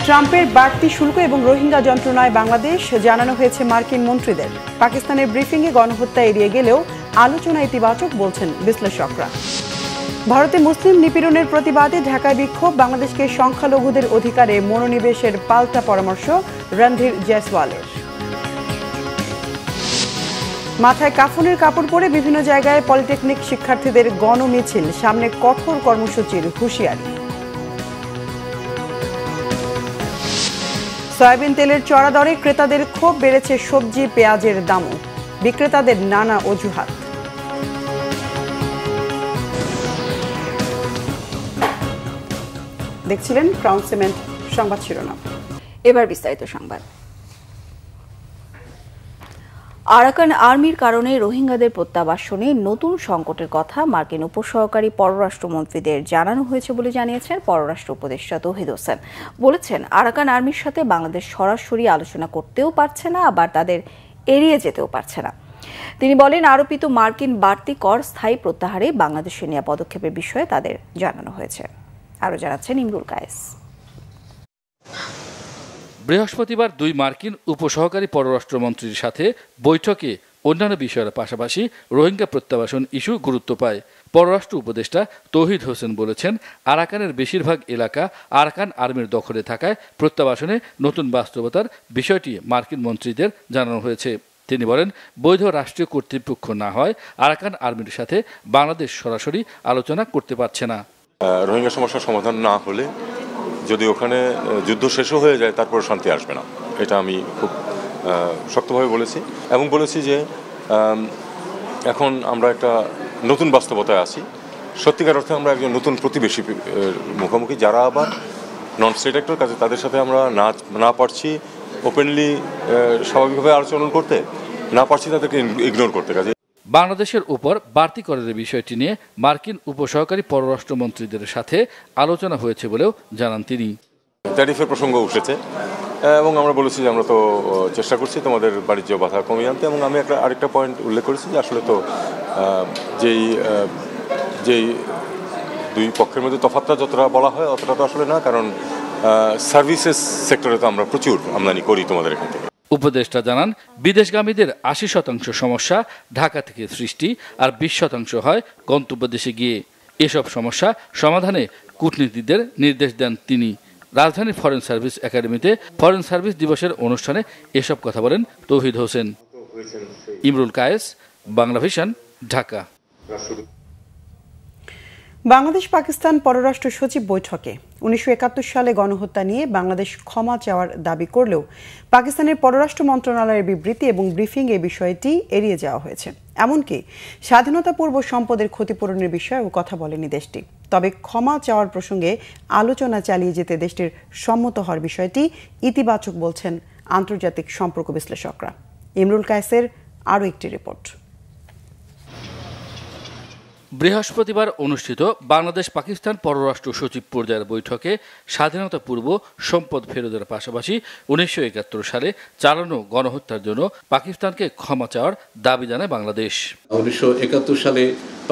ট্রাম্পের বাড়তি শুল্ক এবং রোহিঙ্গা যন্ত্রণায় বাংলাদেশ জানানো হয়েছে মার্কিন মন্ত্রীদের। পাকিস্তানের ব্রিফিংয়ে গণহত্যা এড়িয়ে গেলেও আলোচনা ইতিবাচক বলছেন বিশ্লেষকরা। ভারতে মুসলিম নিপীড়নের প্রতিবাদে ঢাকায় বিক্ষোভ, বাংলাদেশকে সংখ্যালঘুদের অধিকারে মনোনিবেশের পাল্টা পরামর্শ রণধীর জয়সওয়ালের। মাথায় কাফনের কাপড় পরে বিভিন্ন জায়গায় পলিটেকনিক শিক্ষার্থীদের গণমিছিল, সামনে কঠোর কর্মসূচির হুঁশিয়ারি। সয়াবিন তেলের চড়া দরে ক্রেতাদের ক্ষোভ, বেড়েছে সবজি পেঁয়াজের দামও, বিক্রেতাদের নানা অজুহাত। দেখছিলেন ক্রাউন সিমেন্ট সংবাদ শিরোনাম। এবার বিস্তারিত সংবাদ। আরাকান আর্মির কারণে রোহিঙ্গাদের প্রত্যাবাসনে নতুন সংকটের কথা মার্কিন উপসহকারী পররাষ্ট্রমন্ত্রীদের জানানো হয়েছে বলে জানিয়েছেন পররাষ্ট্র উপদেষ্টা তৌহিদ হোসেন। বলেছেন, আরাকান আর্মির সাথে বাংলাদেশ সরাসরি আলোচনা করতেও পারছে না, আবার তাদের এড়িয়ে যেতেও পারছে না। তিনি বলেন, আরোপিত মার্কিন বাড়তি কর স্থায়ী প্রত্যাহারে বাংলাদেশের নেওয়া পদক্ষেপের বিষয়ে তাদের জানানো হয়েছে। আরও জানাচ্ছেন ইমরুল কায়েস। বৃহস্পতিবার দুই মার্কিন উপসহকারী পররাষ্ট্রমন্ত্রীর সাথে বৈঠকে অন্যান্য বিষয়ের পাশাপাশি রোহিঙ্গা প্রত্যাবাসন ইস্যু গুরুত্ব পায়। পররাষ্ট্র উপদেষ্টা তৌহিদ হোসেন বলেছেন, আরাকানের বেশিরভাগ এলাকা আরাকান আর্মির দখলে থাকায় প্রত্যাবাসনে নতুন বাস্তবতার বিষয়টি মার্কিন মন্ত্রীদের জানানো হয়েছে। তিনি বলেন, বৈধ রাষ্ট্রীয় কর্তৃপক্ষ না হয় আরাকান আর্মির সাথে বাংলাদেশ সরাসরি আলোচনা করতে পারছে না। রোহিঙ্গা সমস্যার সমাধান না হলে যদি ওখানে যুদ্ধ শেষও হয়ে যায়, তারপর শান্তি আসবে না। এটা আমি খুব শক্তভাবে বলেছি এবং বলেছি যে এখন আমরা একটা নতুন বাস্তবতায় আছি। সত্যিকার অর্থে আমরা একজন নতুন প্রতিবেশী মুখোমুখি, যারা আবার নন স্টেট অ্যাক্টর, কাজে তাদের সাথে আমরা না পারছি ওপেনলি স্বাভাবিকভাবে আলোচনা করতে, না পারছি তাদেরকে ইগনোর করতে। কাজে বাংলাদেশের উপর বাড়তি করের বিষয়টি নিয়ে মার্কিন উপসহকারী পররাষ্ট্রমন্ত্রীদের সাথে আলোচনা হয়েছে বলেও জানান তিনি। ট্যারিফের প্রসঙ্গ উঠেছে এবং আমরা বলেছি যে আমরা তো চেষ্টা করছি তোমাদের বাণিজ্য বাধা কমিয়ে আনতে, এবং আমি আরেকটা পয়েন্ট উল্লেখ করেছি যে আসলে তো যেই দুই পক্ষের মধ্যে তফাৎটা যতটা বলা হয় অতটা তো আসলে না, কারণ সার্ভিসেস সেক্টরে তো আমরা প্রচুর আমদানি করি তোমাদের এখান থেকে। উপদেষ্টা জানান, বিদেশগামীদের ৮০% সমস্যা ঢাকা থেকে সৃষ্টি, আর ২০% হয় গন্তব্য দেশে গিয়ে। এসব সমস্যা সমাধানে কূটনীতিকদের নির্দেশ দেন তিনি। রাজধানীর ফরেন সার্ভিস একাডেমিতে ফরেন সার্ভিস দিবসের অনুষ্ঠানে এসব কথা বলেন তৌহিদ হোসেন। ইমরুল কায়েস, বাংলা ভিশন, ঢাকা। বাংলাদেশ পাকিস্তান পররাষ্ট্র সচিব বৈঠকে ১৯৭১ সালে গণহত্যা নিয়ে বাংলাদেশ ক্ষমা চাওয়ার দাবি করলেও পাকিস্তানের পররাষ্ট্র মন্ত্রণালয়ের বিবৃতি এবং ব্রিফিং এই বিষয়টি এড়িয়ে যাওয়া হয়েছে। এমনকি স্বাধীনতা পূর্ব সম্পদের ক্ষতিপূরণের বিষয়েও কথা বলেনি দেশটি। তবে ক্ষমা চাওয়ার প্রসঙ্গে আলোচনা চালিয়ে যেতে দেশটির সম্মত হওয়ার বিষয়টি ইতিবাচক বলছেন আন্তর্জাতিক সম্পর্ক বিশ্লেষকরা। ইমরুল কায়েসের আরও একটি রিপোর্ট। বৃহস্পতিবার অনুষ্ঠিত বাংলাদেশ পাকিস্তান পররাষ্ট্র সচিব পর্যায়ের বৈঠকে স্বাধীনতা পূর্ব সম্পদ ফেরতের পাশাপাশি ১৯৭১ সালে চালানো গণহত্যার জন্য পাকিস্তানকে ক্ষমা চাওয়ার দাবি জানায় বাংলাদেশ। ১৯৭১ সালে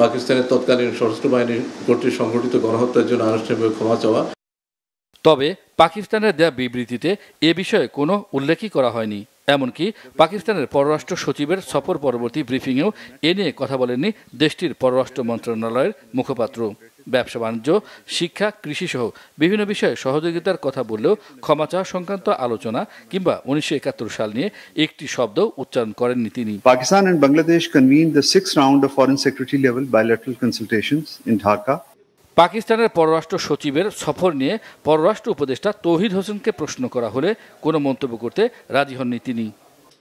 পাকিস্তানের তৎকালীন সশস্ত্র বাহিনী কর্তৃক সংঘটিত গণহত্যার জন্য আনুষ্ঠানিকভাবে ক্ষমা চাওয়া। তবে পাকিস্তানের দেয়া বিবৃতিতে এ বিষয়ে কোনো উল্লেখই করা হয়নি। এমনকি পাকিস্তানের পররাষ্ট্র সচিবের সফর পরবর্তী ব্রিফিংয়েও এ নিয়ে কথা বলেননি দেশটির পররাষ্ট্র মন্ত্রণালয়ের মুখপাত্র। ব্যবসা বাণিজ্য, শিক্ষা, কৃষি সহ বিভিন্ন বিষয়ে সহযোগিতার কথা বললেও ক্ষমা চাওয়া সংক্রান্ত আলোচনা কিংবা ১৯৭১ সাল নিয়ে একটি শব্দ উচ্চারণ করেননি তিনি। Pakistan and Bangladesh convened the 6th round of foreign secretary level bilateral consultations in Dhaka. পাকিস্তানের পররাষ্ট্র সচিবের সফর নিয়ে পররাষ্ট্র উপদেষ্টা তৌহিদ হোসেনকে প্রশ্ন করা হলে কোনো মন্তব্য করতে রাজি হননি তিনি।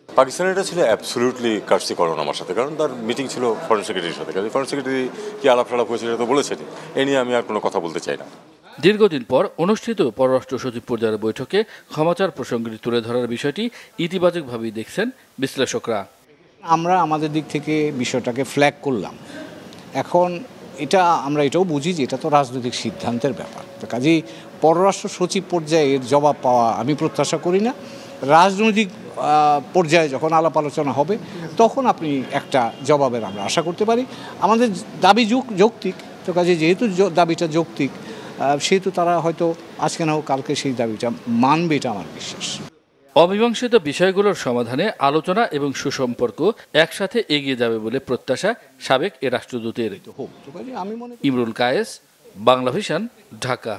পাকিস্তানের এটা ছিল অ্যাবসলিউটলি কার্যকরণ আমার সাথে, কারণ তার মিটিং ছিল ফরেন সেক্রেটারির সাথে। কাজে ফরেন সেক্রেটারি কি আলাপ হয়েছে সেটা তো বলেছেন, এ নিয়ে আমি আর কোনো কথা বলতে চাই না। দীর্ঘদিন পর অনুষ্ঠিত পররাষ্ট্র সচিব পর্যায়ের বৈঠকে ক্ষমাচার প্রসঙ্গটি তুলে ধরার বিষয়টি ইতিবাচকভাবেই দেখছেন বিশ্লেষকরা। আমরা আমাদের দিক থেকে বিষয়টাকে ফ্ল্যাগ করলাম। এখন আমরা এটাও বুঝি যে এটা তো রাজনৈতিক সিদ্ধান্তের ব্যাপার। কাজেই পররাষ্ট্র সচিব পর্যায়ের জবাব পাওয়া আমি প্রত্যাশা করি না। রাজনৈতিক পর্যায়ে যখন আলাপ আলোচনা হবে তখন আপনি একটা জবাবের আমরা আশা করতে পারি। আমাদের দাবি যৌক্তিক, তো কাজে যেহেতু দাবিটা যৌক্তিক সেহেতু তারা হয়তো আজকে না হোক কালকে সেই দাবিটা মানবে, এটা আমার বিশ্বাস। অমীমাংসিত বিষয়গুলোর সমাধানে আলোচনা এবং সুসম্পর্ক একসাথে এগিয়ে যাবে বলে প্রত্যাশা সাবেক এ রাষ্ট্রদূতের। ইমরুল কায়েস, বাংলা ভিশন, ঢাকা।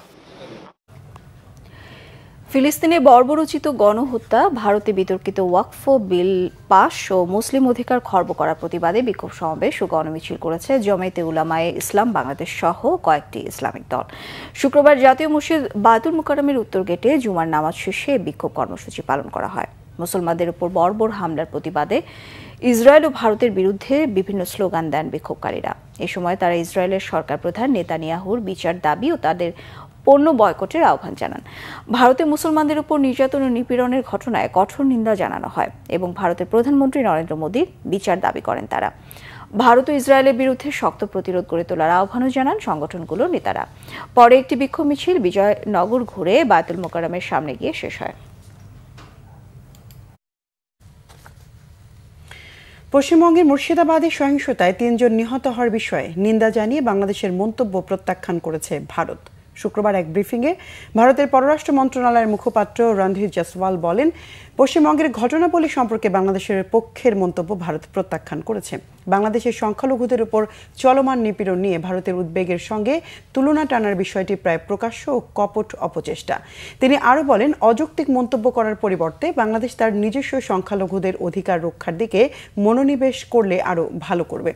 ফিলিস্তিনে বর্বরোচিত গণহত্যা, ভারতে বিতর্কিত ওয়াকফ বিল পাস ও মুসলিম অধিকার খর্ব করার প্রতিবাদে বিক্ষোভ সমাবেশ ও গণমিছিল করেছে জমিয়তে উলামায়ে ইসলাম বাংলাদেশ সহ কয়েকটি ইসলামিক দল। শুক্রবার জাতীয় মসজিদ বায়তুল মুকাররমের উত্তর গেটে জুমার নামাজ শেষে বিক্ষোভ কর্মসূচি পালন করা হয়। মুসলমানদের উপর বর্বর হামলার প্রতিবাদে ইসরায়েল ও ভারতের বিরুদ্ধে বিভিন্ন স্লোগান দেন বিক্ষোভকারীরা। এ সময় তারা ইসরায়েলের সরকার প্রধান নেতানিয়াহুর বিচার দাবি ও তাদের পণ্য বয়কটের আহ্বান জানান। ভারতে মুসলমানদের উপর নির্যাতন ও নিপীড়নের ঘটনায় কঠোর নিন্দা জানানো হয় এবং ভারতের প্রধানমন্ত্রী নরেন্দ্র মোদীর বিচার দাবি করেন তারা। ভারত ও ইসরায়েলের বিরুদ্ধে শক্ত প্রতিরোধ গড়ে তোলার আহ্বানও জানান সংগঠনগুলোর নেতারা। পরে একটি বিক্ষোভ মিছিল বিজয়নগর ঘুরে বায়তুল মোকাররমের সামনে গিয়ে শেষ হয়। পশ্চিমবঙ্গের মুর্শিদাবাদে সহিংসতায় ৩ জন নিহত হওয়ার বিষয়ে নিন্দা জানিয়ে বাংলাদেশের মন্তব্য প্রত্যাখ্যান করেছে ভারত। শুক্রবার এক ব্রিফিংয়ে ভারতের পররাষ্ট্র মন্ত্রণালয়ের মুখপাত্র রণধীর জয়সওয়াল বলেন, পশ্চিমবঙ্গের ঘটনাবলী সম্পর্কে বাংলাদেশের পক্ষের মন্তব্য ভারত প্রত্যাখ্যান করেছে। বাংলাদেশের সংখ্যালঘুদের উপর চলমান নিপীড়ন নিয়ে ভারতের উদ্বেগের সঙ্গে তুলনা টানার বিষয়টি প্রায় প্রকাশ্য ও কপট অপচেষ্টা। তিনি আরও বলেন, অযৌক্তিক মন্তব্য করার পরিবর্তে বাংলাদেশ তার নিজস্ব সংখ্যালঘুদের অধিকার রক্ষার দিকে মনোনিবেশ করলে আরও ভালো করবে।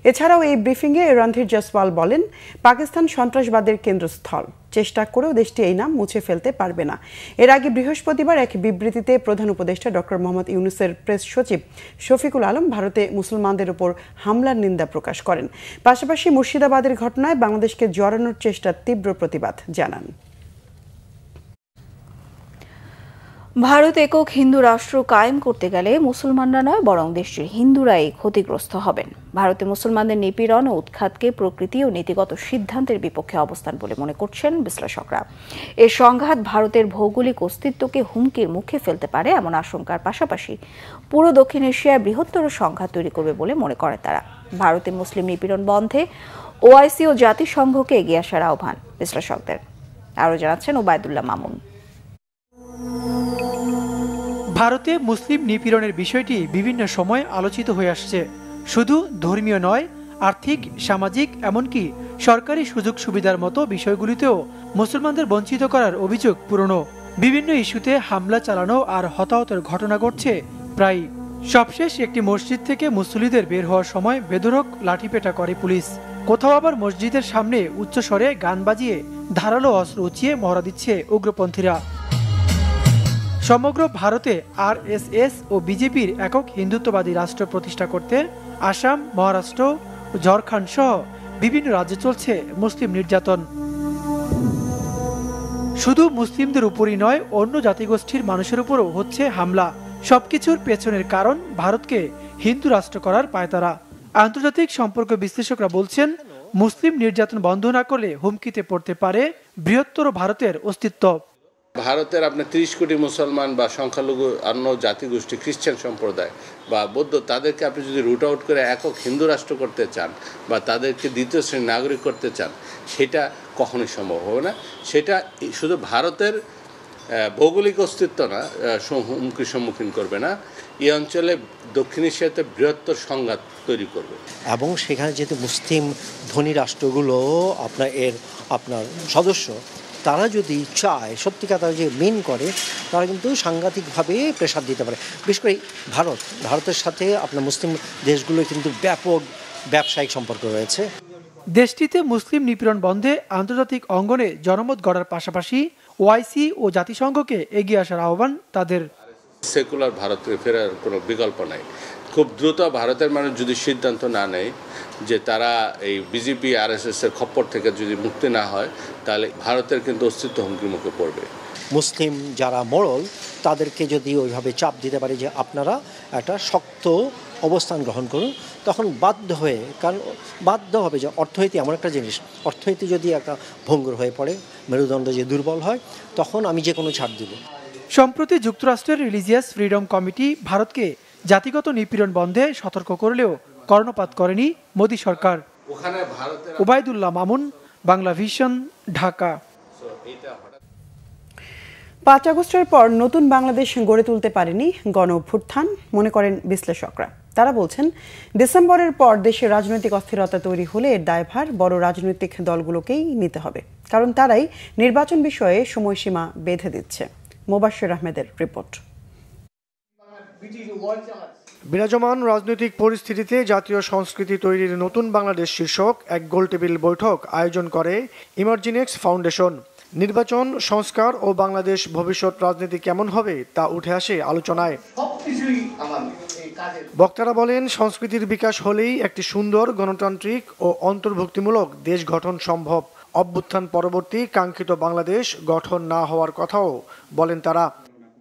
এছাড়াও এই ব্রিফিংয়ে রণধীর জয়সওয়াল বলেন, পাকিস্তান সন্ত্রাসবাদের কেন্দ্রস্থল, চেষ্টা করেও দেশটি এই নাম মুছে ফেলতে পারবে না। এর আগে বৃহস্পতিবার এক বিবৃতিতে প্রধান উপদেষ্টা ডক্টর মোহাম্মদ ইউনূসের প্রেস সচিব শফিকুল আলম ভারতে মুসলমানদের উপর হামলার নিন্দা প্রকাশ করেন। পাশাপাশি মুর্শিদাবাদের ঘটনায় বাংলাদেশকে জড়ানোর চেষ্টার তীব্র প্রতিবাদ জানান। ভারত একক হিন্দু রাষ্ট্র কায়েম করতে গেলে মুসলমানরা নয় বরং দেশটির হিন্দুরাই ক্ষতিগ্রস্ত হবেন। ভারতে মুসলমানদের নিপীড়ন ও উৎখাতকে প্রকৃতি ও নীতিগত সিদ্ধান্তের বিপক্ষে অবস্থান বলে মনে করছেন বিশ্লেষকরা। এর সংঘাত ভারতের ভৌগোলিক অস্তিত্বকে হুমকির মুখে ফেলতে পারে এমন আশঙ্কার পাশাপাশি পুরো দক্ষিণ এশিয়ায় বৃহত্তর সংঘাত তৈরি করবে বলে মনে করে তারা। ভারতে মুসলিম নিপীড়ন বন্ধে ওআইসি ও জাতিসংঘকে এগিয়ে আসার আহ্বান বিশ্লেষকদের। আরও জানাচ্ছেন ওবায়দুল্লাহ মামুন। ভারতে মুসলিম নিপীড়নের বিষয়টি বিভিন্ন সময় আলোচিত হয়ে আসছে। শুধু ধর্মীয় নয়, আর্থিক, সামাজিক, এমনকি সরকারি সুযোগ সুবিধার মতো বিষয়গুলিতেও মুসলমানদের বঞ্চিত করার অভিযোগ পুরনো। বিভিন্ন ইস্যুতে হামলা চালানো আর হতাহতের ঘটনা ঘটছে প্রায়। সবশেষ একটি মসজিদ থেকে মুসল্লিদের বের হওয়ার সময় বেধড়ক লাঠিপেটা করে পুলিশ। কোথাও আবার মসজিদের সামনে উচ্চস্বরে গান বাজিয়ে ধারালো অস্ত্র উঁচিয়ে মহড়া দিচ্ছে উগ্রপন্থীরা। সমগ্র ভারতে আরএসএস ও বিজেপির একক হিন্দুত্ববাদী রাষ্ট্র প্রতিষ্ঠা করতে আসাম, মহারাষ্ট্র ও ঝাড়খণ্ড সহ বিভিন্ন রাজ্যে চলছে মুসলিম নির্যাতন। শুধু মুসলিমদের উপরই নয়, অন্য জাতিগোষ্ঠীর মানুষের উপরও হচ্ছে হামলা। সবকিছুর পেছনের কারণ ভারতকে হিন্দু রাষ্ট্র করার পায়তারা। আন্তর্জাতিক সম্পর্ক বিশ্লেষকরা বলছেন, মুসলিম নির্যাতন বন্ধ না করলে হুমকিতে পড়তে পারে বৃহত্তর ভারতের অস্তিত্ব। ভারতের আপনার 30 কোটি মুসলমান বা সংখ্যালঘু অন্য জাতিগোষ্ঠী, খ্রিস্টান সম্প্রদায় বা বৌদ্ধ, তাদেরকে আপনি যদি রুট আউট করে একক হিন্দু রাষ্ট্র করতে চান বা তাদেরকে দ্বিতীয় শ্রেণীর নাগরিক করতে চান, সেটা কখনোই সম্ভব হবে না। সেটা শুধু ভারতের ভৌগোলিক অস্তিত্ব না, হুমকির সম্মুখীন করবে না, এই অঞ্চলে দক্ষিণ এশিয়াতে বৃহত্তর সংঘাত তৈরি করবে। এবং সেখানে যেহেতু মুসলিম ধনী রাষ্ট্রগুলো আপনার সদস্য, তারা যদি চায় সত্যিকার তারা যে মেন করে, তারা কিন্তু সাংঘাতিকভাবে প্রেশার দিতে পারে। বিশেষ করে ভারতের সাথে আপনার মুসলিম দেশগুলো কিন্তু ব্যাপক ব্যবসায়িক সম্পর্ক রয়েছে। দেশটিতে মুসলিম নিপীড়ন বন্ধে আন্তর্জাতিক অঙ্গনে জনমত গড়ার পাশাপাশি ওআইসি ও জাতিসংঘকে এগিয়ে আসার আহ্বান তাদের। সেকুলার ভারতে ফেরার কোনো বিকল্প নাই। খুব দ্রুত ভারতের মানুষ যদি সিদ্ধান্ত না নেয় যে তারা এই বিজেপি আরএসএসের খপ্পর থেকে যদি মুক্তি না হয়, তাহলে ভারতের কিন্তু অস্তিত্ব হুমকির মুখে পড়বে। মুসলিম যারা মোড়ল, তাদেরকে যদি ওইভাবে চাপ দিতে পারে যে আপনারা একটা শক্ত অবস্থান গ্রহণ করুন, তখন বাধ্য হবে যে অর্থনীতি এমন একটা জিনিস, অর্থনীতি যদি একটা ভঙ্গুর হয়ে পড়ে, মেরুদণ্ড যে দুর্বল হয়, তখন আমি যে কোনো ছাড় দিব। সম্প্রতি যুক্তরাষ্ট্রের রিলিজিয়াস ফ্রিডম কমিটি ভারতকে জাতিগত নিপীড়ন বন্ধে সতর্ক করলেও কর্ণপাত করেনি মোদী সরকার। ওবায়দুল্লাহ মামুন, বাংলা ভিশন, ঢাকা। 5 আগস্টের পর নতুন বাংলাদেশ গড়ে তুলতে পারেনি গণ অভ্যুত্থান মনে করেন বিশ্লেষকরা। তারা বলছেন, ডিসেম্বরের পর দেশে রাজনৈতিক অস্থিরতা তৈরি হলে এর দায়ভার বড় রাজনৈতিক দলগুলোকেই নিতে হবে, কারণ তারাই নির্বাচন বিষয়ে সময়সীমা বেঁধে দিচ্ছে। মোবাশ্বের আহমেদের রিপোর্ট। বিরাজমান রাজনৈতিক পরিস্থিতিতে জাতীয় সংস্কৃতি তৈরির নতুন বাংলাদেশ শীর্ষক এক গোলটেবিল বৈঠক আয়োজন করে ইমার্জিনেক্স ফাউন্ডেশন। নির্বাচন, সংস্কার ও বাংলাদেশ ভবিষ্যৎ রাজনীতি কেমন হবে তা উঠে আসে আলোচনায়। বক্তারা বলেন, সংস্কৃতির বিকাশ হলেই একটি সুন্দর গণতান্ত্রিক ও অন্তর্ভুক্তিমূলক দেশ গঠন সম্ভব। অভ্যুত্থান পরবর্তী কাঙ্ক্ষিত বাংলাদেশ গঠন না হওয়ার কথাও বলেন তারা।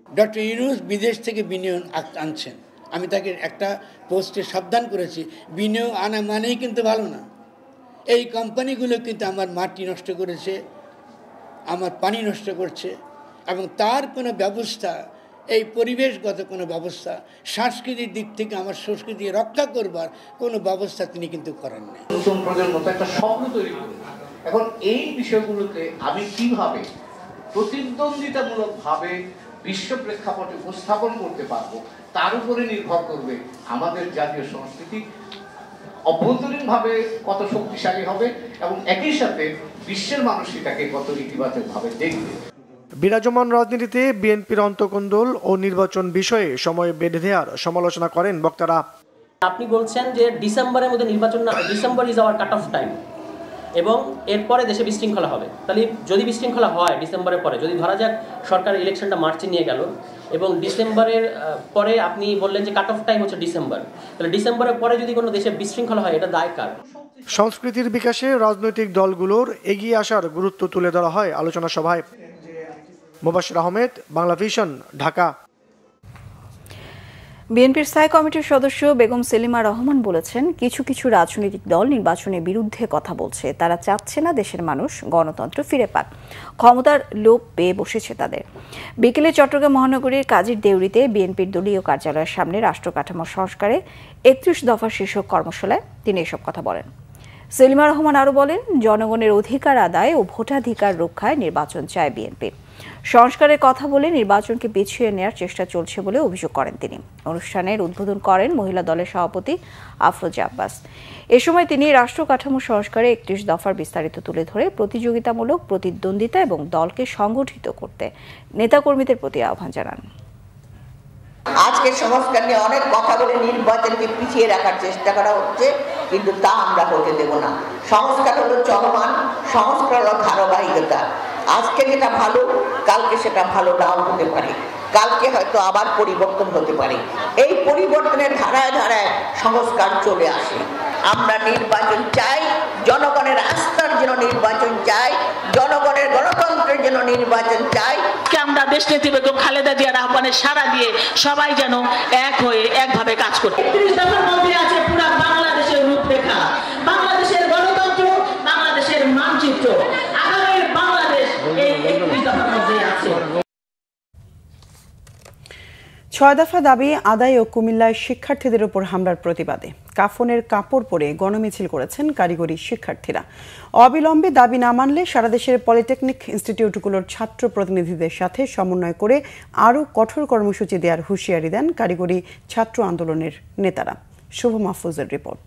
ডক্টর ইউনূস বিদেশ থেকে বিনিয়োগ আনছেন, আমি তাকে একটা পোস্টে সাবধান করেছি, বিনিয়োগ আনা মানেই কিন্তু ভালো না। এই কোম্পানিগুলো কিন্তু আমার মাটি নষ্ট করেছে, আমার পানি নষ্ট করছে, এবং তার কোনো ব্যবস্থা, এই পরিবেশগত কোনো ব্যবস্থা, সাংস্কৃতিক দিক থেকে আমার সংস্কৃতি রক্ষা করবার কোনো ব্যবস্থা তিনি কিন্তু করেন না। নতুন প্রজন্ম তো একটা স্বপ্ন তৈরি করে, এখন এই বিষয়গুলোকে আমি কিভাবে প্রতিদ্বন্দ্বিতামূলকভাবে বিশ্ব প্রেক্ষাপটে উপস্থাপন করতে পারবো, তার উপরে নির্ভর করবে আমাদের জাতীয় সংস্কৃতি অভ্যন্তরীণভাবে কত শক্তিশালী হবে এবং একই সাথে বিশ্বের মানুষ এটাকে কত ইতিবাচকভাবে দেখবে। বিরাজমান রাজনীতিতে বিএনপির অন্তঃকন্দল ও নির্বাচন বিষয়ে সময় বেঁধে দেওয়ার সমালোচনা করেন বক্তারা। আপনি বলছেন যে ডিসেম্বরের মধ্যে নির্বাচন না, December is our cut off time, এবং এরপরে দেশে বিশৃঙ্খলা হবে। তাহলে যদি বিশৃঙ্খলা হয় ডিসেম্বরের পরে, যদি ধরা যাক সরকার ইলেকশনটা মার্চে নিয়ে গেল এবং ডিসেম্বরের পরে আপনি বললেন যে কাট অফ টাইম হচ্ছে ডিসেম্বর, তাহলে ডিসেম্বরের পরে যদি কোনো দেশে বিশৃঙ্খলা হয়, এটা দায় কার? সংস্কৃতির বিকাশে রাজনৈতিক দলগুলোর এগিয়ে আসার গুরুত্ব তুলে ধরা হয় আলোচনা সভায়। মোবাশ্বের আহমেদ, বাংলা ভিশন, ঢাকা। বিএনপির স্থায়ী কমিটির সদস্য বেগম সেলিমা রহমান বলেছেন, কিছু কিছু রাজনৈতিক দল নির্বাচনের বিরুদ্ধে কথা বলছে। তারা চাচ্ছে না দেশের মানুষ গণতন্ত্র ফিরে পাক, ক্ষমতার লোভ পেয়ে বসেছে তাদের। বিকেলে চট্টগ্রাম মহানগরীর কাজীর দেউরিতে বিএনপির দলীয় কার্যালয়ের সামনে রাষ্ট্র কাঠামো সংস্কারে 31 দফা শীর্ষক কর্মশালায় তিনি এসব কথা বলেন। সেলিমা রহমান আরও বলেন, জনগণের অধিকার আদায় ও ভোটাধিকার রক্ষায় নির্বাচন চায় বিএনপি। সংস্কারের কথা বলে নির্বাচনকে পিছিয়ে নেওয়ার চেষ্টা চলছে বলে অভিযোগ করেন তিনি। অনুষ্ঠানের উদ্বোধন করেন মহিলা দলের সভাপতি আফরোজা আব্বাস। এ সময় তিনি রাষ্ট্র কাঠামো সংস্কারে 31 দফার বিস্তারিত তুলে ধরে প্রতিযোগিতামূলক প্রতিদ্বন্দ্বিতা এবং দলকে সংগঠিত করতে নেতাকর্মীদের প্রতি আহ্বান জানান। আজকে সংস্কার নিয়ে অনেক কথা বলে নির্বাচনকে পিছিয়ে রাখার চেষ্টা করা হচ্ছে, কিন্তু তা আমরা হতে দেব না। সংস্কার হলো চলমান, সংস্কার হলো ধারাবাহিকতা। আজকে যেটা ভালো, কালকে সেটা ভালো নাও হতে পারে, কালকে হয়তো আবার পরিবর্তন হতে পারে। এই পরিবর্তনের ধারায় ধারায় সংস্কার চলে আসে। আমরা নির্বাচন চাই, জনগণের আস্থার জন্য নির্বাচন চাই, জনগণের গণতন্ত্রের জন্য নির্বাচন চাই। আমরা দেশনেত্রী বেগম খালেদা জিয়ার আহ্বানে সাড়া দিয়ে সবাই যেন এক হয়ে একভাবে কাজ করতে। 30 দফার মধ্যে আছে পুরো বাংলাদেশের রূপরেখা, বাংলাদেশের গণতন্ত্র, বাংলাদেশের মানচিত্র, আগামীর বাংলাদেশ এই 31 দফার মধ্যে আছে। 6 দফা দাবি আদায় ও কুমিল্লায় শিক্ষার্থীদের উপর হামলার প্রতিবাদে কাফনের কাপড় পরে গণমিছিল করেছেন কারিগরি শিক্ষার্থীরা। অবিলম্বে দাবি না মানলে সারা দেশের পলিটেকনিক ইনস্টিটিউটগুলোর ছাত্র প্রতিনিধিদের সাথে সমন্বয় করে আরও কঠোর কর্মসূচি দেওয়ার হুঁশিয়ারি দেন কারিগরি ছাত্র আন্দোলনের নেতারা। শুভ মাহফুজের রিপোর্ট।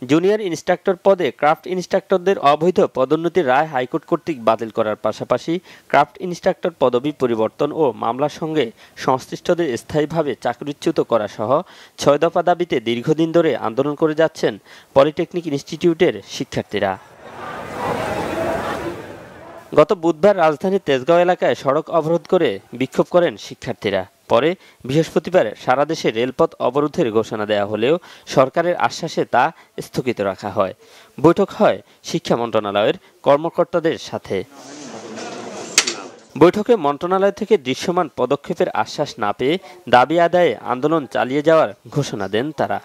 জুনিয়র ইন্সট্রাক্টর পদে ক্রাফট ইন্সট্রাক্টরদের অবৈধ পদোন্নতির রায় হাইকোর্ট কর্তৃক বাতিল করার পাশাপাশি ক্রাফট ইন্সট্রাক্টর পদবি পরিবর্তন ও মামলার সঙ্গে সংশ্লিষ্টদের স্থায়ীভাবে চাকরিচ্যুত করা সহ 6 দফা দাবিতে দীর্ঘদিন ধরে আন্দোলন করে যাচ্ছেন পলিটেকনিক ইনস্টিটিউটের শিক্ষার্থীরা। গত বুধবার রাজধানীর তেজগাঁও এলাকায় সড়ক অবরোধ করে বিক্ষোভ করেন শিক্ষার্থীরা। পরে বৃহস্পতিবার সারা দেশে রেলপথ অবরোধের ঘোষণা দেওয়া হলেও সরকারের আশ্বাসে তা স্থগিত রাখা হয়। বৈঠক হয় শিক্ষা মন্ত্রণালয়ের কর্মকর্তাদের সাথে। বৈঠকে মন্ত্রণালয় থেকে দৃশ্যমান পদক্ষেপের আশ্বাস না পেয়ে দাবি আদায়ে আন্দোলন চালিয়ে যাওয়ার ঘোষণা দেন তারা।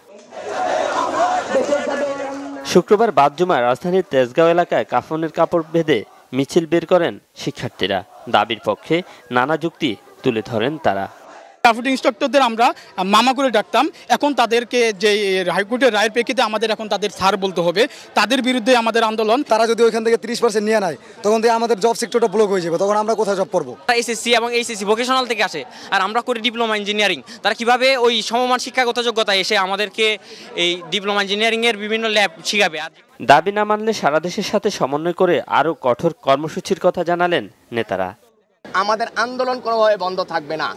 শুক্রবার বাদ জুমা রাজধানীর তেজগাঁও এলাকায় কাফনের কাপড় বেঁধে মিছিল বের করেন শিক্ষার্থীরা। দাবির পক্ষে নানা যুক্তি তুলে ধরেন তারা। ক্রাফট ইন্সট্রাক্টরদের আমরা মামা করে ডাকতাম, এখন তাদেরকে যে হাইকোর্টের রায়ের প্রেক্ষিতে আমাদের এখন তাদের স্যার বলতে হবে। তাদের বিরুদ্ধে আমাদের আন্দোলন। তারা যদি ওইখান থেকে 30% নিয়ে নেয় তখন থেকে আমাদের জব সেক্টরটা ব্লক হয়ে যাবে, তখন আমরা কোথায় জব করবো? এসএসসি এবং এইচএসসি ভোকেশনাল থেকে আসে, আর আমরা করি ডিপ্লোমা ইঞ্জিনিয়ারিং। তারা কিভাবে ওই সমমান শিক্ষাগত যোগ্যতায় এসে আমাদেরকে এই ডিপ্লোমা ইঞ্জিনিয়ারিংয়ের বিভিন্ন ল্যাব শিখাবে? দাবি না মানলে সারা দেশের সাথে সমন্বয় করে আরও কঠোর কর্মসূচির কথা জানালেন নেতারা। আমাদের আন্দোলন কোনোভাবে বন্ধ থাকবে না।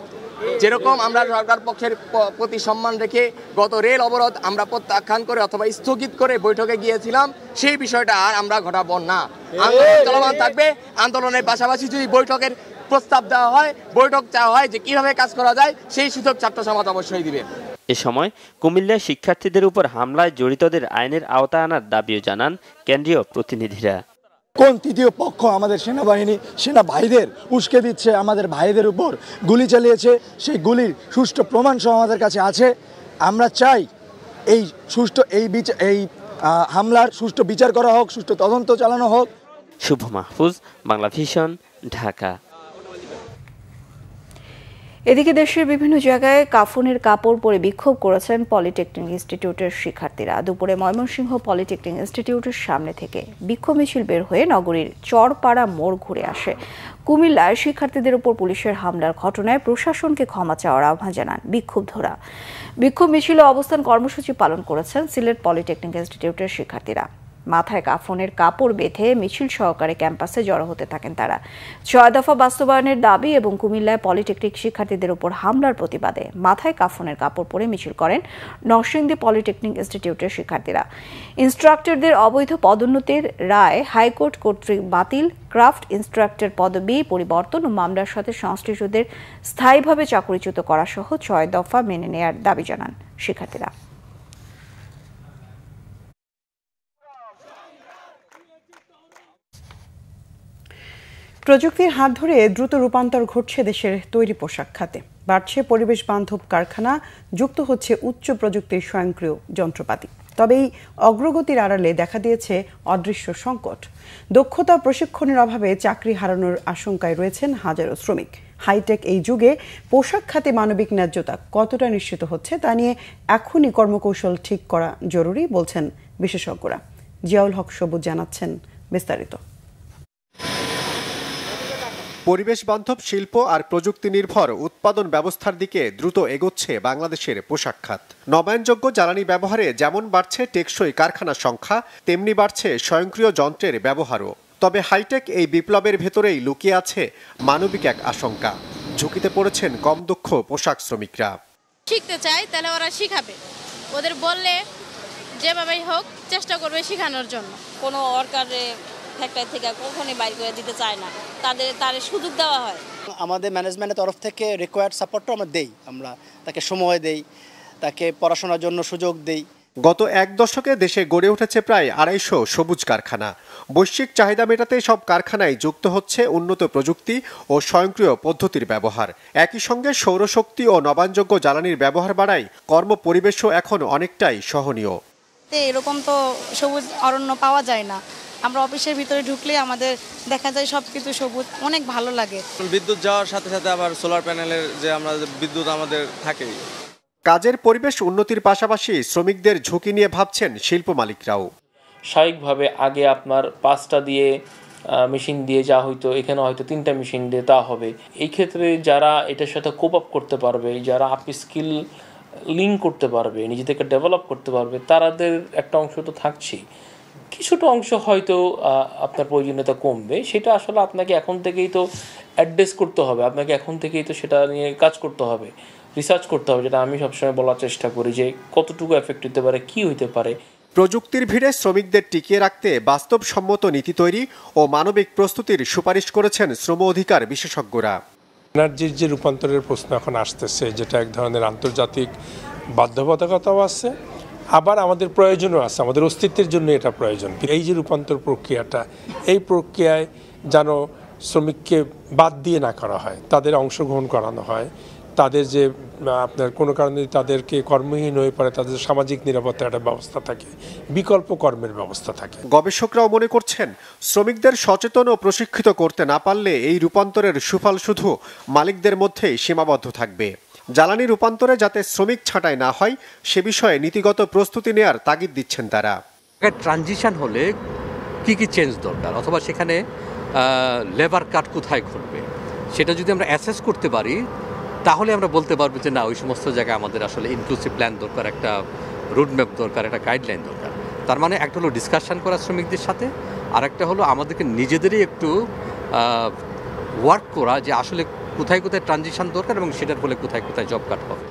যেরকম আমরা সরকার পক্ষের প্রতি সম্মান রেখে গত রেল অবরোধ আমরা প্রত্যাখ্যান করে অথবা স্থগিত করে বৈঠকে গিয়েছিলাম, সেই বিষয়টা আর আমরা ঘটাবো না। আন্দোলন চলমান থাকবে। আন্দোলনের পাশাপাশি যদি বৈঠকের প্রস্তাব দেওয়া হয়, বৈঠক চাওয়া হয় যে কিভাবে কাজ করা যায়, সেই সুযোগ ছাত্র সমাজ অবশ্যই দিবে। এ সময় কুমিল্লায় শিক্ষার্থীদের উপর হামলায় জড়িতদের আইনের আওতায় আনার দাবিও জানান কেন্দ্রীয় প্রতিনিধিরা। কোন তৃতীয় পক্ষ আমাদের সেনাবাহিনী সেনা ভাইদের উস্কে দিচ্ছে, আমাদের ভাইদের উপর গুলি চালিয়েছে, সেই গুলির সুষ্ঠু প্রমাণ সহ আমাদের কাছে আছে। আমরা চাই এই সুষ্ঠু এই হামলার সুষ্ঠু বিচার করা হোক, সুষ্ঠু তদন্ত চালানো হোক। শুভ মাহফুজ, বাংলা ভিশন, ঢাকা। এদিকে দেশের বিভিন্ন জায়গায় কাফনের কাপড় পরে বিক্ষোভ করেছেন পলিটেকনিক ইনস্টিটিউটের শিক্ষার্থীরা। দুপুরে ময়মনসিংহ পলিটেকনিক ইনস্টিটিউটের সামনে থেকে বিক্ষোভ মিছিল বের হয়ে নগরীর চরপাড়া মোড় ঘুরে আসে। কুমিল্লায় শিক্ষার্থীদের উপর পুলিশের হামলার ঘটনায় প্রশাসনকে ক্ষমা চাওয়ার আহ্বান জানান বিক্ষোভধরা। বিক্ষোভ মিছিল অবস্থান কর্মসূচি পালন করেছেন সিলেট পলিটেকনিক ইনস্টিটিউটের শিক্ষার্থীরা। মাথায় কাফনের কাপড় বেঁধে মিছিল সহকারে ক্যাম্পাসে জড়ো হতে থাকেন তারা। ৬ দফা বাস্তবায়নের দাবি এবং কুমিল্লায় পলিটেকনিক শিক্ষার্থীদের উপর হামলার প্রতিবাদে মাথায় কাফনের কাপড় পরে মিছিল করেন নরসিংদী পলিটেকনিক ইনস্টিটিউটের শিক্ষার্থীরা। ইনস্ট্রাক্টরদের অবৈধ পদোন্নতির রায় হাইকোর্ট কর্তৃক বাতিল, ক্রাফট ইনস্ট্রাক্টর পদবি পরিবর্তন ও মামলার সাথে সংশ্লিষ্টদের স্থায়ীভাবে চাকরিচ্যুত করা সহ ৬ দফা মেনে নেয়ার দাবি জানান শিক্ষার্থীরা। প্রযুক্তির হাত ধরে দ্রুত রূপান্তর ঘটছে দেশের তৈরি পোশাক খাতে। বাড়ছে পরিবেশ বান্ধব কারখানা, যুক্ত হচ্ছে উচ্চ প্রযুক্তির স্বয়ংক্রিয় যন্ত্রপাতি। তবে এই অগ্রগতির আড়ালে দেখা দিয়েছে অদৃশ্য সংকট। দক্ষতা প্রশিক্ষণের অভাবে চাকরি হারানোর আশঙ্কায় রয়েছেন হাজারো শ্রমিক। হাইটেক এই যুগে পোশাক খাতে মানবিক ন্যায্যতা কতটা নিশ্চিত হচ্ছে তা নিয়ে এখনই কর্মকৌশল ঠিক করা জরুরি বলছেন বিশেষজ্ঞরা। জিয়াউল হক সবুজ জানাচ্ছেন বিস্তারিত। পরিবেশ বান্ধব শিল্প আর প্রযুক্তি নির্ভর উৎপাদন ব্যবস্থার দিকে দ্রুত এগোচ্ছে বাংলাদেশের পোশাক খাত। নবায়নযোগ্য জ্বালানি ব্যবহারে যেমন বাড়ছে টেকসই কারখানার সংখ্যা, তেমনি বাড়ছে স্বয়ংক্রিয় যন্ত্রের ব্যবহারও। তবে হাইটেক এই বিপ্লবের ভেতরেই লুকিয়ে আছে মানবিক এক আশঙ্কা। ঝুঁকিতে পড়েছেন কম দক্ষ পোশাক শ্রমিকরা। শিখতে চাই তাহলে ওরা শিখাবে, ওদের বললে যেভাবেই হোক চেষ্টা করবে শেখানোর জন্য। কোনো ওয়ার্কারে ফ্যাক্টরি থেকে কখনই বাইর করে দিতে চায় না, তার সুযোগ দেওয়া হয়। আমাদের ম্যানেজমেন্টের তরফ থেকে রিকোয়ার্ড সাপোর্টও আমরা দেই, আমরা তাকে সময় দেই, তাকে পড়াশোনার জন্য সুযোগ দেই। গত এক দশকে দেশে গড়ে উঠেছে প্রায় ২৫০ সবুজ কারখানা। বৈশ্বিক চাহিদা মেটাতে সব কারখানায় যুক্ত হচ্ছে উন্নত প্রযুক্তি ও স্বয়ংক্রিয় পদ্ধতির ব্যবহার। একই সঙ্গে সৌরশক্তি ও নবায়নযোগ্য জ্বালানির ব্যবহার বাড়ায় কর্মপরিবেশও এখন অনেকটাই সহনীয়। এরকম তো সবুজ অরণ্য পাওয়া যায় না। আমরা অফিসের ভিতরে ঢুকলে আমাদের দেখা যায় সবকিছু সবুজ, অনেক ভালো লাগে। বিদ্যুৎ যাওয়ার সাথে সাথে আবার সোলার প্যানেলের যে আমরা বিদ্যুৎ আমাদের থাকেই। কাজের পরিবেশ উন্নতির পাশাপাশি শ্রমিকদের ঝুঁকি নিয়ে ভাবছেন শিল্প মালিকরাও। স্বাভাবিকভাবে আগে আপনার 5টা দিয়ে মেশিন দিয়ে যা হয়তো এখানে হয়তো 3টা মেশিন দিয়ে তা হবে। এই ক্ষেত্রে যারা এটার সাথে কোপ আপ করতে পারবে, যারা আপ স্কিল লিঙ্ক করতে পারবে, নিজেদেরকে ডেভেলপ করতে পারবে, তাদের একটা অংশ তো থাকছেই। কিছুটা অংশ হয়তো আপনার প্রয়োজনীয়তা কমবে, সেটা আসলে আপনাকে এখন থেকেই তো অ্যাড্রেস করতে হবে, আপনাকে এখন থেকেই তো সেটা নিয়ে কাজ করতে হবে, রিসার্চ করতে হবে, যেটা আমি সবসময় বলার চেষ্টা করি যে কতটুকু এফেক্ট হতে পারে, কি হইতে পারে। প্রযুক্তির ভিড়ে শ্রমিকদের টিকিয়ে রাখতে বাস্তবসম্মত নীতি তৈরি ও মানবিক প্রস্তুতির সুপারিশ করেছেন শ্রম অধিকার বিশেষজ্ঞরা। এনার্জির যে রূপান্তরের প্রশ্ন এখন আসতেছে, যেটা এক ধরনের আন্তর্জাতিক বাধ্যবাধকতাও আছে, আবার আমাদের প্রয়োজনও আছে, আমাদের অস্তিত্বের জন্য এটা প্রয়োজন। এই যে রূপান্তর প্রক্রিয়াটা, এই প্রক্রিয়ায় যেন শ্রমিককে বাদ দিয়ে না করা হয়, তাদের অংশগ্রহণ করানো হয়, তাদের যে আপনার কোনো কারণে তাদেরকে কর্মহীন হয়ে পড়ে তাদের সামাজিক নিরাপত্তার একটা ব্যবস্থা থাকে, বিকল্প কর্মের ব্যবস্থা থাকে। গবেষকরাও মনে করছেন শ্রমিকদের সচেতন ও প্রশিক্ষিত করতে না পারলে এই রূপান্তরের সুফল শুধু মালিকদের মধ্যেই সীমাবদ্ধ থাকবে। জ্বালানি রূপান্তরে যাতে শ্রমিক ছাঁটাই না হয় সে বিষয়ে নীতিগত প্রস্তুতি নেয়ার তাগিদ দিচ্ছেন তারা। ট্রানজিশন হলে কি কি চেঞ্জ দরকার, অথবা সেখানে লেবার কাট কোথায় ঘটবে, সেটা যদি আমরা অ্যাসেস করতে পারি তাহলে আমরা বলতে পারবো যে না, ওই সমস্ত জায়গায় আমাদের আসলে ইনক্লুসিভ প্ল্যান দরকার, একটা রুটম্যাপ দরকার, একটা গাইডলাইন দরকার। তার মানে একটা হলো ডিসকাশন করা শ্রমিকদের সাথে, আর একটা হলো আমাদেরকে নিজেদেরই একটু ওয়ার্ক করা যে আসলে কোথায় কোথায় ট্রানজিশন দরকার এবং সেটার ফলে কোথায় কোথায় জব কাট হবে।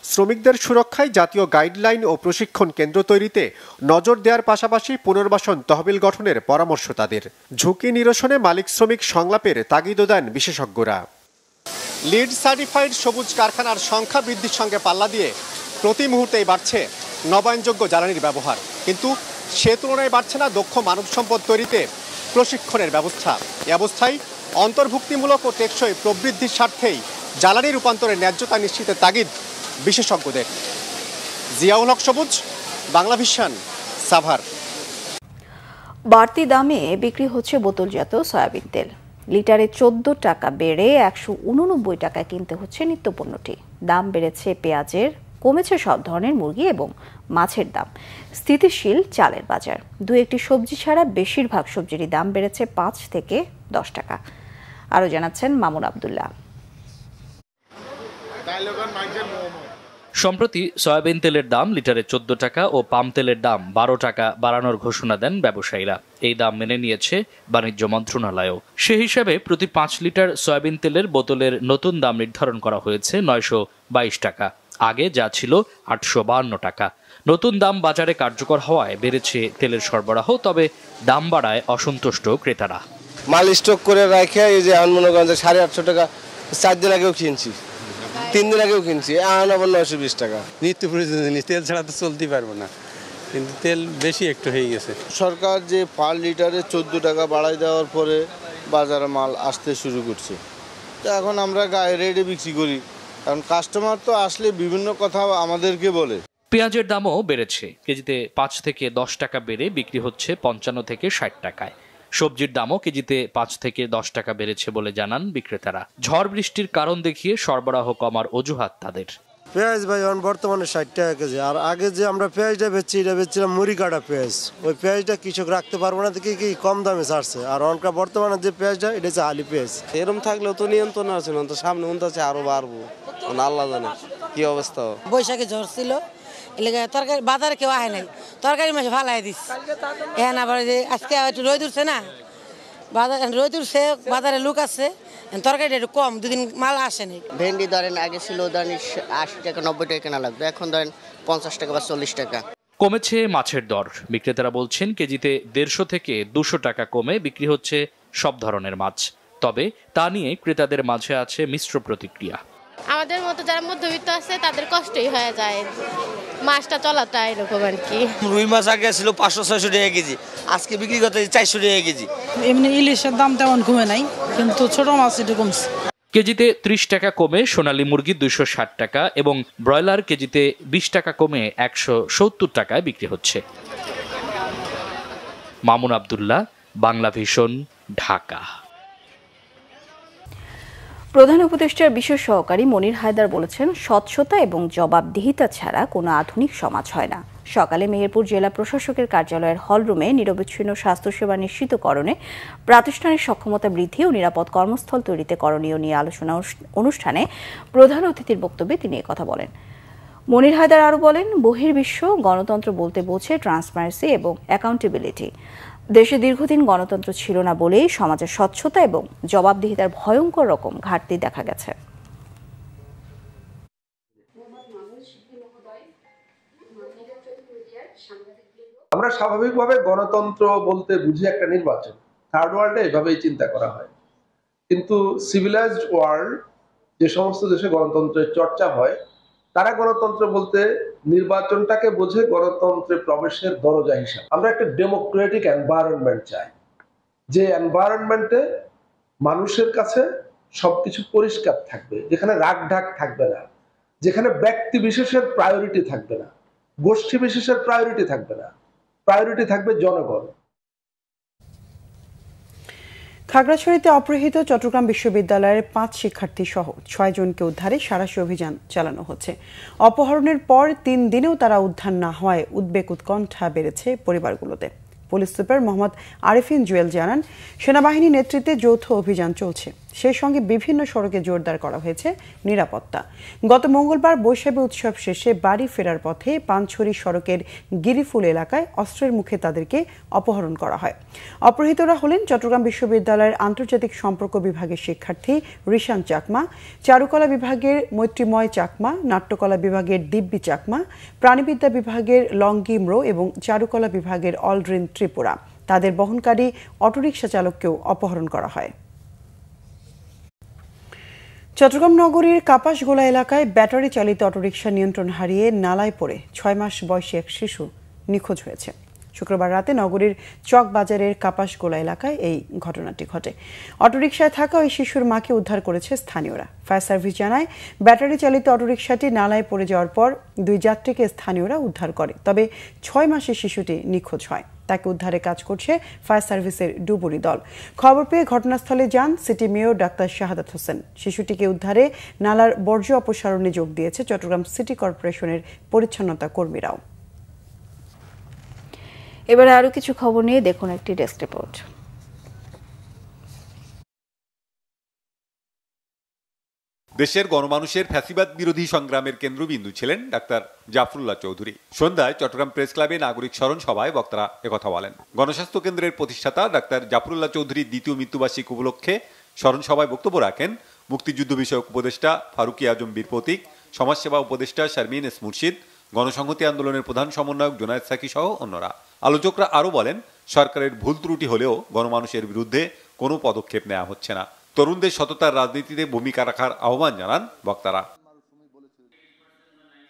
শ্রমিকদের সুরক্ষায় জাতীয় গাইডলাইন ও প্রশিক্ষণ কেন্দ্র তৈরিতে নজর দেওয়ার পাশাপাশি পুনর্বাসন তহবিল গঠনের পরামর্শ তাদের। ঝুঁকি নিরসনে মালিক শ্রমিক সংলাপের তাগিদও দেন বিশেষজ্ঞরা। লিড সার্টিফাইড সবুজ কারখানার সংখ্যা বৃদ্ধির সঙ্গে পাল্লা দিয়ে প্রতি মুহূর্তেই বাড়ছে নবায়নযোগ্য জ্বালানির ব্যবহার, কিন্তু সে তুলনায় বাড়ছে না দক্ষ মানব সম্পদ তৈরিতে প্রশিক্ষণের ব্যবস্থা। এ অবস্থায় অন্তর্ভুক্তিমূলক ও টেকসই প্রবৃদ্ধির স্বার্থেই জ্বালানি রূপান্তরের ন্যায্যতা নিশ্চিতের তাগিদ বিশেষজ্ঞদের। জিয়াউল হক সবুজ, বাংলা ভিশন, সাভার। বাড়তি দামে বিক্রি হচ্ছে বোতলজাত সয়াবিন তেল। লিটারে 14 টাকা বেড়ে 189 টাকায় কিনতে হচ্ছে নিত্যপণ্যটি। দাম বেড়েছে পেঁয়াজের, কমেছে সব ধরনের মুরগি এবং মাছের দাম। স্থিতিশীল চালের বাজার। দু একটি সবজি ছাড়া বেশিরভাগ সবজিরই দাম বেড়েছে 5 থেকে 10 টাকা। আরও জানাচ্ছেন মামুন আবদুল্লাহ। সম্প্রতি সয়াবিন তেলের দাম লিটারে 14 টাকা ও পাম তেলের দাম 12 টাকা বাড়ানোর ঘোষণা দেন ব্যবসায়ীরা। এই দাম মেনে নিয়েছে বাণিজ্য মন্ত্রণালয়ও। সে হিসাবে প্রতি 5 লিটার সয়াবিন তেলের বোতলের নতুন দাম নির্ধারণ করা হয়েছে 922 টাকা, আগে যা ছিল 852 টাকা। নতুন দাম বাজারে কার্যকর হওয়ায় বেড়েছে তেলের সরবরাহ, তবে দাম বাড়ায় অসন্তুষ্ট ক্রেতারা। মাল স্টক করে রাখে এই যে মনোগঞ্জে 850 টাকা 4 দিন আগেও কিনছি, 3 দিন আগেও কিনছি, এখন আবার 920 টাকা। নিত্য প্রয়োজনীয় জিনিস, তেল ছাড়া তো চলতেই পারবো না, কিন্তু তেল বেশি একটু হয়ে গেছে। সরকার যে পার লিটারে 14 টাকা বাড়াই দেওয়ার পরে বাজারে মাল আসতে শুরু করছে, তো এখন আমরা গায়ে রেটে বিক্রি করি, কারণ কাস্টমার তো আসলে বিভিন্ন কথা আমাদেরকে বলে। পেঁয়াজের দামও বেড়েছে। কেজিতে 5 থেকে 10 টাকা বেড়ে বিক্রি হচ্ছে 55 থেকে 60 টাকায়। সবজির দামও কেজিতে 5 থেকে 10 টাকা বেড়েছে বলে জানান বিক্রেতারা। ঝড় বৃষ্টির কারণ দেখিয়ে সরবরাহ কমার অজুহাত তাদের। পেঁয়াজ ভাই এখন বর্তমানে 60 টাকা কেজি, আর আগে যে আমরা পেঁয়াজটা বেচছি এটা বেচছিলাম মুড়ি কাটা পেঁয়াজ। ওই পেঁয়াজটা কৃষক রাখতে পারবো না দেখে কি কম দামে ছাড়ছে, আর অনকা বর্তমানে যে পেঁয়াজটা এটা হচ্ছে হালি পেঁয়াজ। এরকম থাকলেও তো নিয়ন্ত্রণ আছে না, তো সামনে মনে হচ্ছে আরো বাড়বো, আল্লাহ জানে কি অবস্থা। বৈশাখে ঝড় ছিল, এলাকা তরকারি বাজারে কেউ আহে নাই, তরকারি মাছ ফালাই দিস। এখন আবার যে আজকে একটু রোদ উঠছে না, বাজার রোদ উঠছে, বাজারে লোক আছে, তরকারিটা একটু কম, দুদিন মাল আসেনি। ভেন্ডি ধরেন আগে ছিল ধরেন 80 টাকা 90 টাকা কেনা লাগতো, এখন ধরেন 50 টাকা বা 40 টাকা। কমেছে মাছের দর। বিক্রেতারা বলছেন কেজিতে 150 থেকে 200 টাকা কমে বিক্রি হচ্ছে সব ধরনের মাছ। তবে তা নিয়ে ক্রেতাদের মাঝে আছে মিশ্র প্রতিক্রিয়া। আমাদের মতো যারা মধ্যবিত্ত আছে তাদের কষ্টই হয়ে যায় মাছটা চলাটা, এরকম আর কি। রুই মাছ আগে ছিল 500-600 টাকা কেজি, আজকে বিক্রি করতে 400 টাকা কেজি। এমনি ইলিশের দাম তেমন কমে নাই, কিন্তু ছোট মাছ একটু কমছে। কেজিতে 30 টাকা কমে সোনালী মুরগি 260 টাকা এবং ব্রয়লার কেজিতে 20 টাকা কমে 170 টাকায় বিক্রি হচ্ছে। মামুন আবদুল্লাহ, বাংলা ভিশন, ঢাকা। প্রধান উপদেষ্টার বিশেষ সহকারী মনির হায়দার বলেছেন, স্বচ্ছতা এবং জবাবদিহিতা ছাড়া কোনো আধুনিক সমাজ হয় না। সকালে মেহেরপুর জেলা প্রশাসকের কার্যালয়ের হলরুমে নিরবচ্ছিন্ন স্বাস্থ্যসেবা নিশ্চিতকরণে প্রাতিষ্ঠানিক সক্ষমতা বৃদ্ধি ও নিরাপদ কর্মস্থল তৈরিতে করণীয় নিয়ে আলোচনা অনুষ্ঠানে প্রধান অতিথির বক্তব্যে তিনি একথা বলেন। মনির হায়দার আরও বলেন, বহির্বিশ্ব গণতন্ত্র বলতে বোঝে ট্রান্সপারেন্সি এবং অ্যাকাউন্টেবিলিটি। দেশে দীর্ঘদিন গণতন্ত্র ছিল না বলেই সমাজের স্বচ্ছতা এবং জবাবদিহিতার ভয়ঙ্কর রকম ঘাটতি দেখা গেছে। আমরা স্বাভাবিকভাবে গণতন্ত্র বলতে বুঝি একটা নির্বাচন, থার্ড ওয়ার্ল্ডে এভাবেই চিন্তা করা হয়, কিন্তু সিভিলাইজড ওয়ার্ল্ড যে সমস্ত দেশে গণতন্ত্রের চর্চা হয় তারা গণতন্ত্র বলতে নির্বাচনটাকে বোঝে গণতন্ত্রে প্রবেশের দরজা হিসাবে। আমরা একটা ডেমোক্রেটিক এনভায়রনমেন্ট চাই, যে এনভায়রনমেন্টে মানুষের কাছে সবকিছু পরিষ্কার থাকবে, যেখানে রাগ ঢাক থাকবে না, যেখানে ব্যক্তি বিশেষের প্রায়োরিটি থাকবে না, গোষ্ঠী বিশেষের প্রায়োরিটি থাকবে না, প্রায়োরিটি থাকবে জনগণ। খাগড়াছড়িতে অপহৃত চট্টগ্রাম বিশ্ববিদ্যালয়ের 5 শিক্ষার্থী সহ 6 জনকে উদ্ধারে সাঁড়াশি অভিযান চালানো হচ্ছে। অপহরণের পর 3 দিনেও তারা উদ্ধার না হওয়ায় উদ্বেগ উৎকণ্ঠা বেড়েছে পরিবারগুলোতে। পুলিশ সুপার মোহাম্মদ আরিফিন জুয়েল জানান, সেনাবাহিনীর নেতৃত্বে যৌথ অভিযান চলছে। সেই সঙ্গে বিভিন্ন সড়কে জোরদার করা হয়েছে নিরাপত্তা। গত মঙ্গলবার বৈশাখী উৎসব শেষে বাড়ি ফেরার পথে পানছড়ি সড়কের গিরিফুল এলাকায় অস্ত্রের মুখে তাদেরকে অপহরণ করা হয়। অপহৃতরা হলেন চট্টগ্রাম বিশ্ববিদ্যালয়ের আন্তর্জাতিক সম্পর্ক বিভাগের শিক্ষার্থী রিশান চাকমা, চারুকলা বিভাগের মৈত্রীময় চাকমা, নাট্যকলা বিভাগের দিব্যি চাকমা, প্রাণীবিদ্যা বিভাগের লঙ্গি ম্রো এবং চারুকলা বিভাগের অলড্রিন ত্রিপুরা। তাদের বহনকারী অটোরিকশা চালককেও অপহরণ করা হয়। চট্টগ্রাম নগরীর কাপাসগোলা এলাকায় ব্যাটারি চালিত অটোরিকশা নিয়ন্ত্রণ হারিয়ে নালায় পড়ে 6 মাস বয়সী এক শিশু নিখোঁজ হয়েছে। শুক্রবার রাতে নগরীর চক বাজারের কাপাসগোলা এলাকায় এই ঘটনাটি ঘটে। অটোরিকশায় থাকা ওই শিশুর মাকে উদ্ধার করেছে স্থানীয়রা। ফায়ার সার্ভিস জানায়, ব্যাটারি চালিত অটোরিকশাটি নালায় পড়ে যাওয়ার পর 2 যাত্রীকে স্থানীয়রা উদ্ধার করে। তবে 6 মাসের শিশুটি নিখোঁজ হয়। তাকে উদ্ধারে কাজ করছে ফায়ার সার্ভিসের ডুবুরি দল। খবর পেয়ে ঘটনাস্থলে যান city mayor doctor Shahadat Hossain. শিশুটিকে উদ্ধারে নালার বর্জ্য অপসারণে যোগ দিয়েছে চট্টগ্রাম সিটি কর্পোরেশনের পরিচ্ছন্নতা কর্মীরাও। এবারে আরো কিছু খবর নিয়ে দেখুন একটি ডেস্ক রিপোর্ট। দেশের গণমানুষের ফ্যাসিবাদ বিরোধী সংগ্রামের কেন্দ্রবিন্দু ছিলেন ডাক্তার জাফরুল্লাহ চৌধুরী। সন্ধ্যায় চট্টগ্রাম প্রেস ক্লাবে নাগরিক স্মরণ সভায় বক্তারা একথা বলেন। গণস্বাস্থ্য কেন্দ্রের প্রতিষ্ঠাতা ডাক্তার জাফরুল্লাহ চৌধুরীর 2য় মৃত্যুবার্ষিকী উপলক্ষে স্মরণ সভায় বক্তব্য রাখেন মুক্তিযুদ্ধ বিষয়ক উপদেষ্টা ফারুকি আজম বীর প্রতীক, সমাজসেবা উপদেষ্টা শারমিন এস মুর্শিদ, গণসংহতি আন্দোলনের প্রধান সমন্বয়ক জোনায়েদ সাকি সহ অন্যরা। আলোচকরা আরও বলেন, সরকারের ভুল ত্রুটি হলেও গণমানুষের বিরুদ্ধে কোনো পদক্ষেপ নেওয়া হচ্ছে না। তরুণদের সততার রাজনীতিতে ভূমিকা রাখার আহ্বান জানান বক্তারা।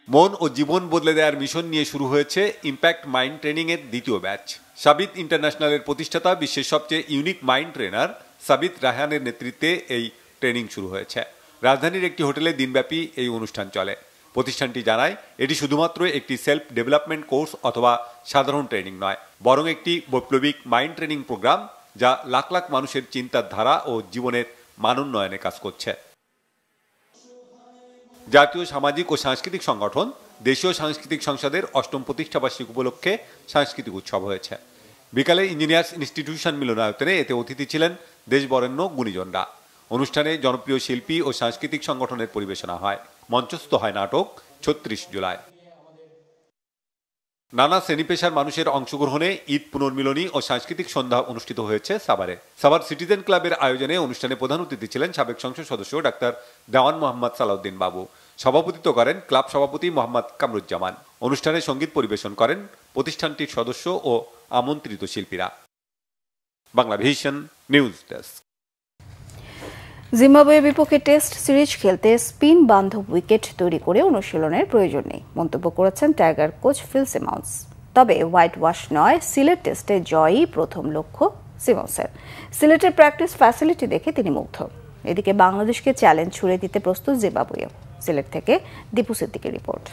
মন ও জীবন বদলে দেওয়ার মিশন নিয়ে শুরু হয়েছে ইম্প্যাক্ট মাইন্ড ট্রেনিং এর 2য় ব্যাচ। সাবিত ইন্টারন্যাশনালের প্রতিষ্ঠাতা, বিশ্বের সবচেয়ে ইউনিক মাইন্ড ট্রেনার সাবিত রায়হানের নেতৃত্বে এই ট্রেনিং শুরু হয়েছে। রাজধানীর একটি হোটেলে দিনব্যাপী এই অনুষ্ঠান চলে। প্রতিষ্ঠানটি জানায়, এটি শুধুমাত্র একটি সেলফ ডেভেলপমেন্ট কোর্স অথবা সাধারণ ট্রেনিং নয়, বরং একটি বৈপ্লবিক মাইন্ড ট্রেনিং প্রোগ্রাম যা লাখ লাখ মানুষের চিন্তার ধারা ও জীবনের মানোন্নয়নে কাজ করছে। জাতীয় সামাজিক ও সাংস্কৃতিক সংগঠন দেশীয় সাংস্কৃতিক সংসদের 8ম প্রতিষ্ঠাবার্ষিকী উপলক্ষে সাংস্কৃতিক উৎসব হয়েছে। বিকালে ইঞ্জিনিয়ার্স ইনস্টিটিউশন মিলনায়তনে এতে অতিথি ছিলেন দেশবরেণ্য গুণীজনরা। অনুষ্ঠানে জনপ্রিয় শিল্পী ও সাংস্কৃতিক সংগঠনের পরিবেশনা হয়। মঞ্চস্থ হয় নাটক 36 জুলাই। নানা শ্রেণী পেশার মানুষের অংশগ্রহণে ঈদ পুনর্মিলনী ও সাংস্কৃতিক সন্ধ্যা অনুষ্ঠিত হয়েছে সাভারে। সাভার সিটিজেন ক্লাবের আয়োজনে অনুষ্ঠানে প্রধান অতিথি ছিলেন সাবেক সংসদ সদস্য ডাক্তার দেওয়ান মোহাম্মদ সালাউদ্দিন বাবু। সভাপতিত্ব করেন ক্লাব সভাপতি মোহাম্মদ কামরুজ্জামান। অনুষ্ঠানে সঙ্গীত পরিবেশন করেন প্রতিষ্ঠানটির সদস্য ও আমন্ত্রিত শিল্পীরা। Bangla vision news desk. জিম্বাবুয়ের বিপক্ষে টেস্ট সিরিজ খেলতে স্পিন বান্ধব উইকেট তৈরি করে অনুশীলনের প্রয়োজন নেই মন্তব্য করেছেন টাইগার কোচ ফিল সিমন্স। তবে হোয়াইট ওয়াশ নয়, সিলেট টেস্টে জয়ই প্রথম লক্ষ্য সিমন্সের। সিলেটের প্র্যাকটিস ফ্যাসিলিটি দেখে তিনি মুগ্ধ। এদিকে বাংলাদেশকে চ্যালেঞ্জ ছুড়ে দিতে প্রস্তুত জিম্বাবুয়ে। সিলেট থেকে দীপু সিদ্দিকের রিপোর্ট।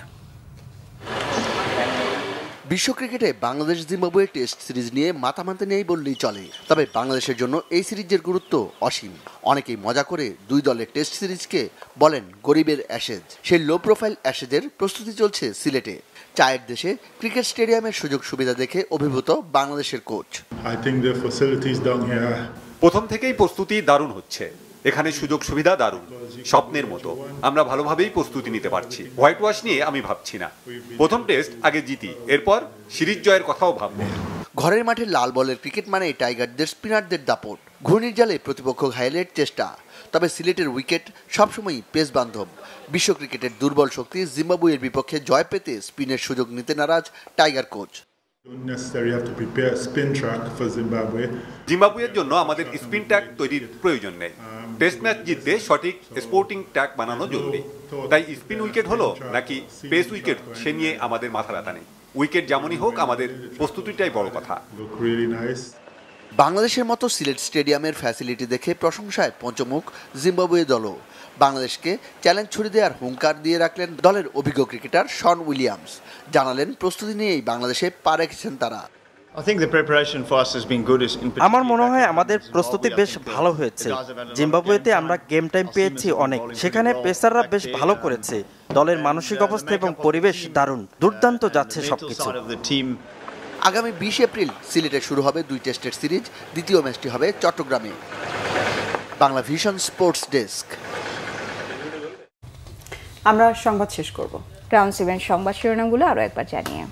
বিশ্ব ক্রিকেটে বাংলাদেশ জিম্বাবুয়ে টেস্ট সিরিজ নিয়ে মাতামাতি নেই বললেই চলে। তবে বাংলাদেশের জন্য এই সিরিজের গুরুত্ব অসীম। অনেকেই মজা করে 2 দলের টেস্ট সিরিজকে বলেন গরিবের অ্যাশেজ। সেই লো প্রোফাইল অ্যাশেজের প্রস্তুতি চলছে সিলেটে। চায়ের দেশে ক্রিকেট স্টেডিয়ামের সুযোগ সুবিধা দেখে অভিভূত বাংলাদেশের কোচ। প্রথম থেকেই প্রস্তুতি দারুণ হচ্ছে। এখানে সুযোগ সুবিধা দারুণ, স্বপ্নের মতো। আমরা ভালোভাবেই প্রস্তুতি নিতে পারছি। হোয়াইট ওয়াশ নিয়ে আমি ভাবছি না। প্রথম টেস্ট আগে জিতি, এরপর সিরিজ জয়ের কথাও ভাববো। ঘরের মাঠে লাল বলের ক্রিকেট মানে টাইগারদের স্পিনারদের দাপট, ঘূর্ণির জালে প্রতিপক্ষ ঘায়েলের চেষ্টা। তবে সিলেটের উইকেট সবসময়ই পেস বান্ধব। বিশ্ব ক্রিকেটের দুর্বল শক্তি জিম্বাবুয়ের বিপক্ষে জয় পেতে স্পিনের সুযোগ নিতে নারাজ টাইগার কোচ। জিম্বাবুয়ের জন্য আমাদের স্পিন ট্র্যাক তৈরির প্রয়োজন নেই। টেস্ট ম্যাচ জিততে সঠিক স্পোর্টিং ট্র্যাক বানানো জরুরি। তাই স্পিন উইকেট হলো নাকি পেস উইকেট সে নিয়ে আমাদের মাথা ব্যথা নেই। উইকেট যেমনই হোক, আমাদের প্রস্তুতিটাই বড় কথা। বাংলাদেশের মতো সিলেট স্টেডিয়ামের ফ্যাসিলিটি দেখে প্রশংসায় পঞ্চমুখ জিম্বাবুয়ে দলও। বাংলাদেশকে চ্যালেঞ্জ ছুড়ে দেওয়ার হুঙ্কার দিয়ে রাখলেন দলের অভিজ্ঞ ক্রিকেটার শন উইলিয়ামস। জানালেন প্রস্তুতি নিয়েই বাংলাদেশে পা রেখেছেন তারা। আমার মনে হয় আমাদের প্রস্তুতি বেশ ভালো হয়েছে। জিম্বাবুয়েতে আমরা গেম টাইম পেয়েছি অনেক, সেখানে পেসাররা বেশ ভালো করেছে। দলের মানসিক অবস্থা এবং পরিবেশ দারুণ, দুর্দান্ত যাচ্ছে সবকিছু। আগামী 20 এপ্রিল সিলেটে শুরু হবে 2 টেস্টের সিরিজ, দ্বিতীয় ম্যাচটি হবে চট্টগ্রামে। Bangla vision sports desk. আমরা সংবাদ শেষ করব। ক্রাউন সেভেন সংবাদ শিরোনামগুলো আরো একবার জানিয়ে।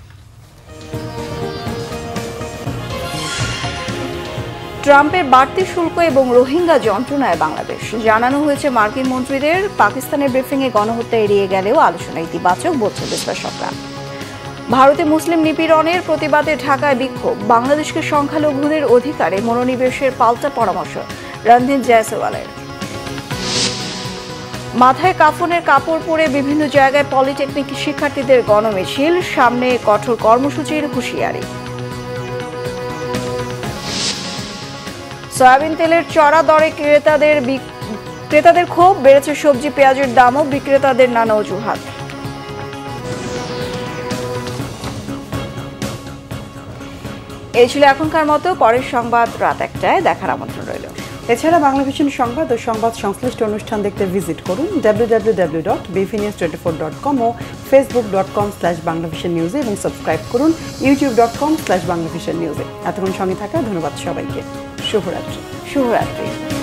ট্রাম্পের বাড়তি শুল্ক এবং রোহিঙ্গা যন্ত্রণায় বাংলাদেশ, জানানো হয়েছে মার্কিন মন্ত্রীদের। পাকিস্তানের ব্রিফিংয়ে গণহত্যা এড়িয়ে গেলেও আলোচনা ইতিবাচক বলছে বিশ্লেষকরা। ভারতে মুসলিম নিপীড়নের প্রতিবাদে ঢাকায় বিক্ষোভ, বাংলাদেশকে সংখ্যালঘুদের অধিকারে মনোনিবেশের পাল্টা পরামর্শ রণধীর জয়সওয়ালের। মাথায় কাফনের কাপড় পরে বিভিন্ন জায়গায় পলিটেকনিক শিক্ষার্থীদের গণমিছিল, সামনে কঠোর কর্মসূচির হুঁশিয়ারি। সয়াবিন তেলের চড়া দরে ক্রেতাদের ক্ষোভ, বেড়েছে সবজি পেঁয়াজের দামও, বিক্রেতাদের নানা অজুহাত। এই ছিল এখনকার মতো, পরের সংবাদ রাত 1টায় দেখার আমন্ত্রণ রইল। এছাড়া বাংলা ভিশন সংবাদ ও সংবাদ সংশ্লিষ্ট অনুষ্ঠান দেখতে ভিজিট করুন www.bvnews24.com ও facebook.com/banglavisionnews এবং সাবস্ক্রাইব করুন youtube.com/banglavisionnews। এতক্ষণ সঙ্গে থাকা ধন্যবাদ সবাইকে। শুভরাত্রি।